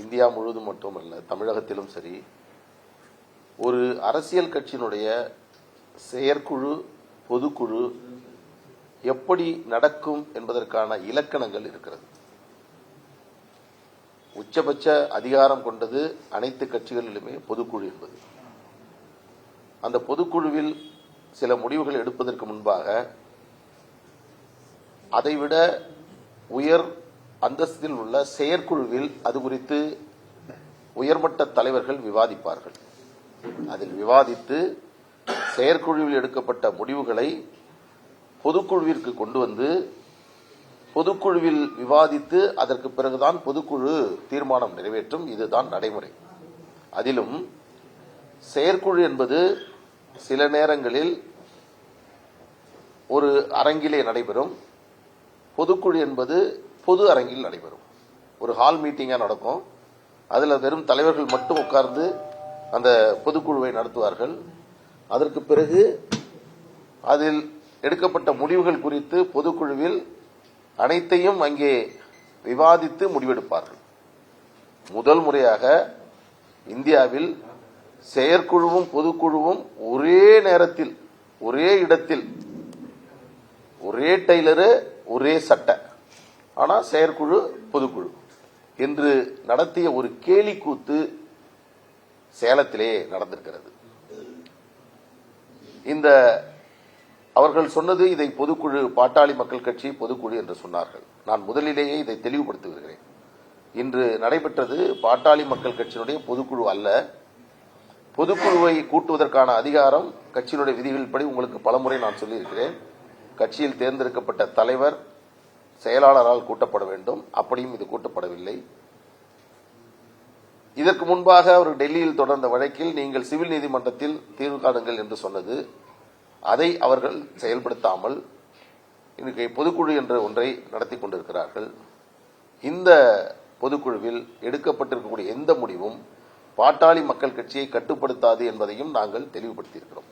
India முழுவதும் மட்டுமல்ல, தமிழகத்திலும் சரி, ஒரு அரசியல் கட்சியினுடைய செயற்குழு, பொதுக்குழு எப்படி நடக்கும் என்பதற்கான இலக்கணங்கள் இருக்கிறது. உச்சபட்ச அதிகாரம் கொண்டது அனைத்து கட்சிகளிலுமே பொதுக்குழு என்பது. அந்த பொதுக்குழுவில் சில முடிவுகள் எடுப்பதற்கு முன்பாக அதைவிட உயர் அந்தஸ்தில் உள்ள செயற்குழுவில் அது குறித்து உயர்மட்ட தலைவர்கள் விவாதிப்பார்கள். அதில் விவாதித்து செயற்குழுவில் எடுக்கப்பட்ட முடிவுகளை பொதுக்குழுவிற்கு கொண்டு வந்து பொதுக்குழுவில் விவாதித்து அதற்கு பிறகுதான் பொதுக்குழு தீர்மானம் நிறைவேற்றும். இதுதான் நடைமுறை. அதிலும் செயற்குழு என்பது சில நேரங்களில் ஒரு அரங்கிலே நடைபெறும், பொதுக்குழு என்பது பொது அரங்கில் நடைபெறும். ஒரு ஹால் மீட்டிங்கா நடக்கும். அதில் வெறும் தலைவர்கள் மட்டும் உட்கார்ந்து அந்த பொதுக்குழுவை நடத்துவார்கள். அதற்கு பிறகு அதில் எடுக்கப்பட்ட முடிவுகள் குறித்து பொதுக்குழுவில் அனைத்தையும் அங்கே விவாதித்து முடிவெடுப்பார்கள். முதல் முறையாக இந்தியாவில் செயற்குழுவும் பொதுக்குழுவும் ஒரே நேரத்தில், ஒரே இடத்தில், ஒரே டெய்லரு, ஒரே சட்டை, ஆனா செயற்குழு பொதுக்குழு என்று நடத்திய ஒரு கேலி கூத்து சேலத்திலே நடந்திருக்கிறது. இந்த அவர்கள் சொன்னது இதை பொதுக்குழு, பாட்டாளி மக்கள் கட்சி பொதுக்குழு என்று சொன்னார்கள். நான் முதலிலேயே இதை தெளிவுபடுத்துகிறேன். இன்று நடைபெற்றது பாட்டாளி மக்கள் கட்சியினுடைய பொதுக்குழு அல்ல. பொதுக்குழுவை கூட்டுவதற்கான அதிகாரம் கட்சியினுடைய விதிகளின்படி உங்களுக்கு பலமுறை நான் சொல்லியிருக்கிறேன். கட்சியில் தேர்ந்தெடுக்கப்பட்ட தலைவர் செயலாளரால் கூட்டப்பட வேண்டும். அப்படியும் இது கூட்டப்படவில்லை. இதற்கு முன்பாக அவர் டெல்லியில் தொடர்ந்த வழக்கில் நீங்கள் சிவில் நீதிமன்றத்தில் தீர்வு காணுங்கள் என்று சொன்னது, அதை அவர்கள் செயல்படுத்தாமல் இன்றைக்கு பொதுக்குழு என்ற ஒன்றை நடத்தி கொண்டிருக்கிறார்கள். இந்த பொதுக்குழுவில் எடுக்கப்பட்டிருக்கக்கூடிய எந்த முடிவும் பாட்டாளி மக்கள் கட்சியை கட்டுப்படுத்தாது என்பதையும் நாங்கள் தெளிவுபடுத்தியிருக்கிறோம்.